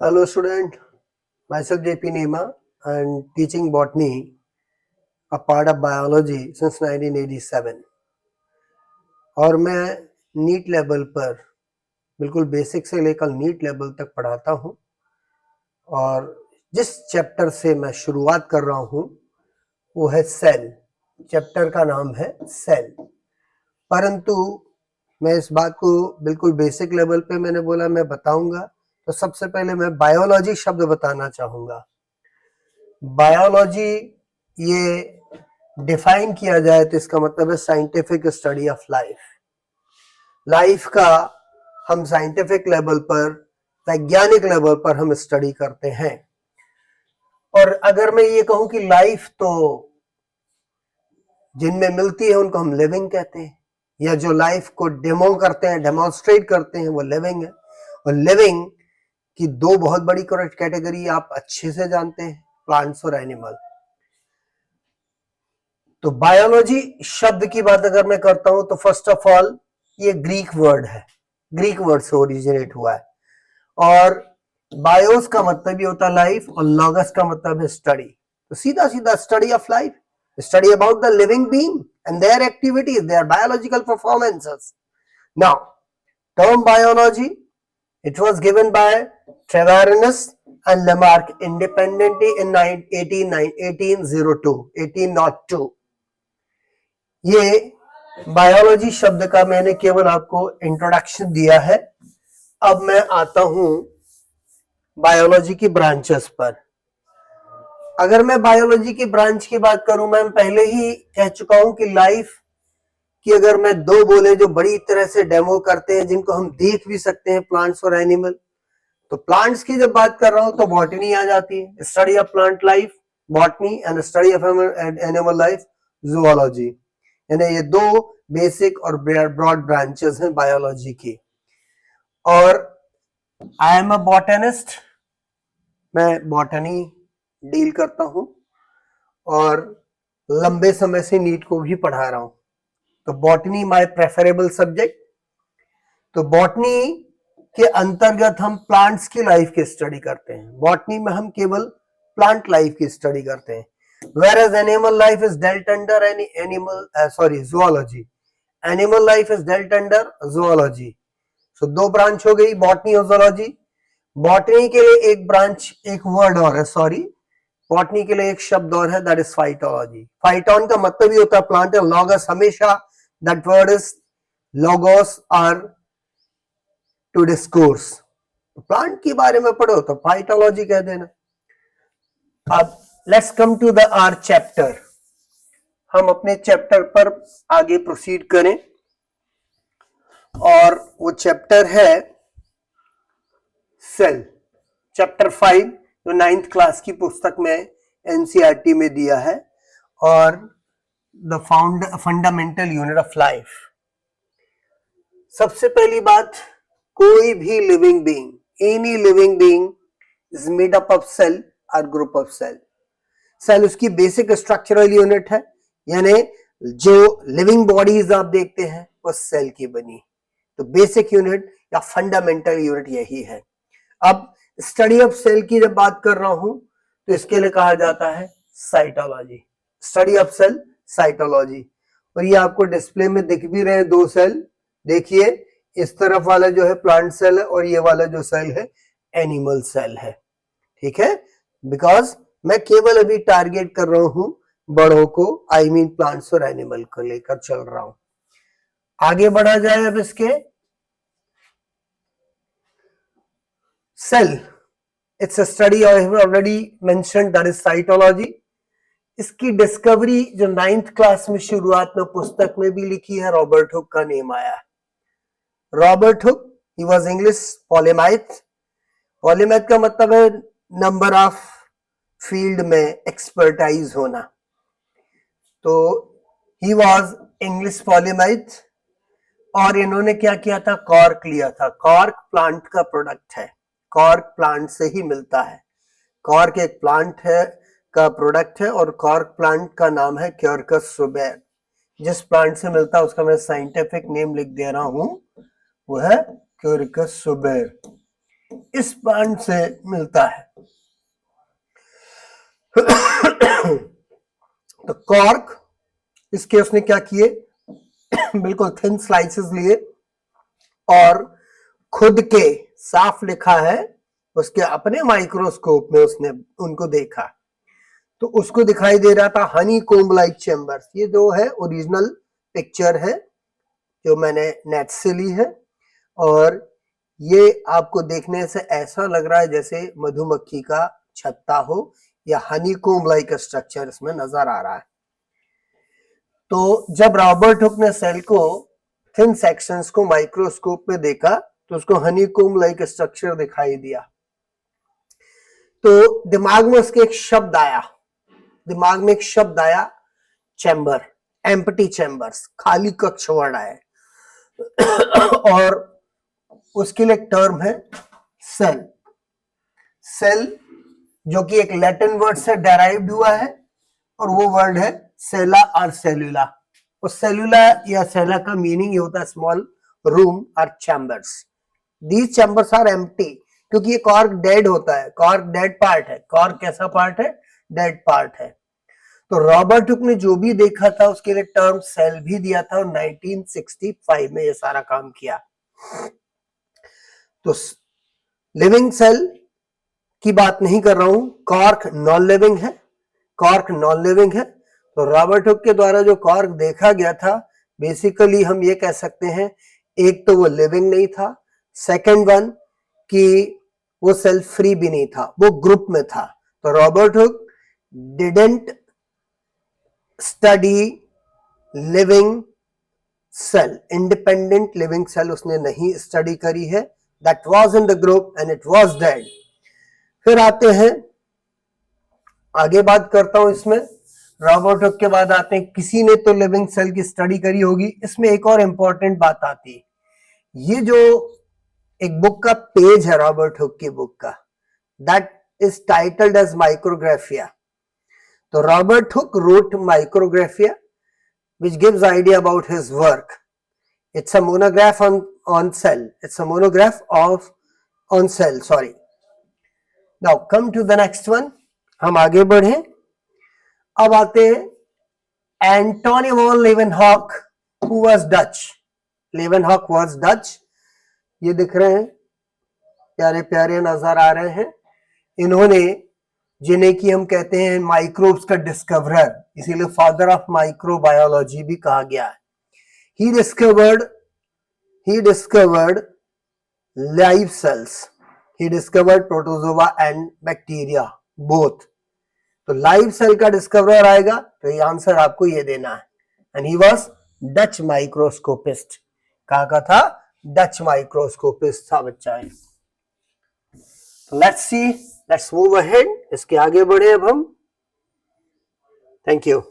Hello student, myself JP Nema and teaching botany, a part of biology since 1987 और मैं NEET level पर बिल्कुल basic से लेकर नीट लेवल तक पढ़ाता हूँ और जिस चैप्टर से मैं शुरुआत कर रहा हूँ वो है सेल। चैप्टर का नाम है सेल, परंतु मैं इस बात को बिल्कुल बेसिक लेवल पे मैंने बोला मैं बताऊंगा, तो सबसे पहले मैं बायोलॉजी शब्द बताना चाहूंगा। बायोलॉजी ये डिफाइन किया जाए तो इसका मतलब है scientific study of life. Life का हम साइंटिफिक लेवल पर, वैज्ञानिक लेवल पर हम स्टडी करते हैं। और अगर मैं ये कहूं कि लाइफ तो जिनमें मिलती है उनको हम लिविंग कहते हैं, या जो लाइफ को डेमो करते हैं, डेमोन्स्ट्रेट करते हैं, वो लिविंग है। और लिविंग की दो बहुत बड़ी कैटेगरी आप अच्छे से जानते हैं, प्लांट्स और एनिमल। तो बायोलॉजी शब्द की बात अगर मैं करता हूं तो फर्स्ट ऑफ ऑल ये ग्रीक वर्ड है, ग्रीक वर्ड से ओरिजिनेट हुआ है। और बायोस का मतलब ये होता है लाइफ और लॉगस का मतलब है स्टडी। तो सीधा सीधा study of life, study about the living being and their activities, their biological performances. Now, term biology, it was given by Treviranus and Lamarck independently in 1802. ये बायोलॉजी शब्द का मैंने केवल आपको इंट्रोडक्शन दिया है। अब मैं आता हूं बायोलॉजी की ब्रांचेस पर। अगर मैं बायोलॉजी की ब्रांच की बात करूं, मैं पहले ही कह चुका हूं कि लाइफ की अगर मैं दो बोले जो बड़ी तरह से डेमो करते हैं, जिनको हम देख भी सकते हैं, प्लांट्स और एनिमल। तो प्लांट्स की जब बात कर रहा हूं तो बॉटनी आ जाती है, study of plant life botany, and study of animal life zoology. यानी ये दो बेसिक और ब्रॉड ब्रांचेस हैं बायोलॉजी की। और आई एम अ बॉटनिस्ट, मैं बॉटनी डील करता हूं और लंबे समय से नीट को भी पढ़ा रहा हूं। तो बॉटनी माय प्रेफरेबल सब्जेक्ट। तो बॉटनी के अंतर्गत हम प्लांट्स की लाइफ की स्टडी करते हैं। बॉटनी में हम केवल प्लांट लाइफ की स्टडी करते हैं, whereas animal life is dealt under zoology. Animal life is dealt under zoology. So दो ब्रांच हो गई, बॉटनी और zoology। बॉटनी के लिए एक ब्रांच, एक वर्ड और है, सॉरी, बॉटनी के लिए एक शब्द और है, दैट इज फाइटोलॉजी। फाइटोन का मतलब ही होता है प्लांट, है लॉगस हमेशा, that word is logos or to discourse. Plant के बारे में पढ़ो तो फाइटोलॉजी कह देना। अब let's come to the our chapter. हम अपने चैप्टर पर आगे प्रोसीड करें और वो चैप्टर है सेल, चैप्टर 5, जो 9th क्लास की पुस्तक में एनसीईआरटी में दिया है, और the fundamental unit of life. सबसे पहली बात, कोई भी living being, any living being is made up of cell और ग्रुप ऑफ सेल। सेल उसकी बेसिक स्ट्रक्चरल यूनिट है, यानी जो लिविंग बॉडीज आप देखते हैं वो सेल की बनी। तो बेसिक यूनिट या फंडामेंटल यूनिट यही है। अब स्टडी ऑफ सेल की जब बात कर रहा हूं तो इसके लिए कहा जाता है cytology, study of cell, cytology. और ये आपको डिस्प्ले में दिख भी रहे हैं दो सेल। देखिए, इस तरफ वाला जो है प्लांट सेल है और ये वाला जो सेल है एनिमल सेल है। ठीक है, बिकॉज मैं केवल अभी टारगेट कर रहा हूं बड़ों को, आई मीन प्लांट्स और एनिमल को लेकर चल रहा हूं। आगे बढ़ा जाए अब इसके। Cell, it's a study I have already mentioned, that is cytology. इसकी डिस्कवरी जो 9th क्लास में शुरुआत में पुस्तक में भी लिखी है, रॉबर्ट हुक का नेम आया है। Robert hook, he was English polymath. Polymath का मतलब है नंबर ऑफ फील्ड में एक्सपर्टाइज होना। तो ही वाज इंग्लिश पॉलीमैथ। और इन्होंने क्या किया था, कॉर्क लिया था। कॉर्क प्लांट का प्रोडक्ट है, कॉर्क प्लांट से ही मिलता है। कॉर्क एक प्लांट है का प्रोडक्ट है, और कॉर्क प्लांट का नाम है क्योरकस सुबेर। जिस प्लांट से मिलता है उसका मैं साइंटिफिक नेम लिख दे रहा हूं, वो है क्यूरिकस सुबेर, इस प्लांट से मिलता है। तो कॉर्क, इसके उसने क्या किए, बिल्कुल थिन स्लाइसेस लिए और खुद के साफ लिखा है, उसके अपने माइक्रोस्कोप में उसने उनको देखा तो उसको दिखाई दे रहा था हनी कोम्ब लाइक चैम्बर्स। ये जो है ओरिजिनल पिक्चर है जो मैंने नेट से ली है, और ये आपको देखने से ऐसा लग रहा है जैसे मधुमक्खी का छत्ता हो या हनी कोम्ब लाइक स्ट्रक्चर इसमें नजर आ रहा है। तो जब रॉबर्ट हुक ने सेल को थिन सेक्शंस को माइक्रोस्कोप में देखा तो उसको हनी कोम्ब लाइक स्ट्रक्चर दिखाई दिया। तो दिमाग में उसके एक शब्द आया, चैम्बर, एम्प्टी चैम्बर्स, खाली कक्ष वर्ड आया और उसके लिए एक टर्म है सेल। सेल जो कि एक लैटिन वर्ड से डेराइव्ड हुआ है और वो वर्ड है सेला और सेलुला। और सेलुला या सेला का मीनिंग ये होता है स्मॉल रूम और chambers. These chambers are empty, क्योंकि ये कॉर्क डेड होता है, कॉर्क डेड पार्ट है। कॉर्क कैसा पार्ट है? डेड पार्ट है। तो रॉबर्ट हुक ने जो भी देखा था उसके लिए टर्म सेल भी दिया था और 1965 में ये सारा काम किया। तो लिविंग सेल की बात नहीं कर रहा हूं, कॉर्क नॉन लिविंग है, कॉर्क नॉन लिविंग है। तो रॉबर्ट हुक के द्वारा जो कॉर्क देखा गया था, बेसिकली हम ये कह सकते हैं, एक तो वो लिविंग नहीं था, सेकंड वन कि वो सेल फ्री भी नहीं था, वो ग्रुप में था। तो Robert Hooke didn't study living cell, independent living cell उसने नहीं स्टडी करी है, that was in the group and it was dead. फिर आते हैं, आगे बात करता हूं इसमें, रॉबर्ट हुक के बाद आते हैं किसी ने तो लिविंग सेल की स्टडी करी होगी। इसमें एक और इंपॉर्टेंट बात आती है, ये जो एक बुक का पेज है रॉबर्ट हुक की बुक का, that is titled as Micrographia. तो Robert Hooke wrote Micrographia which gives idea about his work. It's a monograph on cell. It's a monograph on cell. Sorry. Now come to the next one. हम आगे बढ़े। अब आते हैं Antonie van Leeuwenhoek, who was Dutch. Leeuwenhoek was Dutch. ये दिख रहे हैं, प्यारे प्यारे नजर आ रहे हैं। इन्होंने, जिन्हें कि हम कहते हैं माइक्रोब्स का डिस्कवरर, इसीलिए फादर ऑफ माइक्रोबायोलॉजी भी कहा गया है। He discovered live cells, he discovered protozoa and bacteria both. तो लाइव सेल का डिस्कवरर आएगा तो ये आंसर आपको ये देना है। And he was Dutch microscopist. कहा का था? डच माइक्रोस्कोपिस्ट था बच्चा है। Let's see, let's move ahead, इसके आगे बढ़े अब हम। Thank you.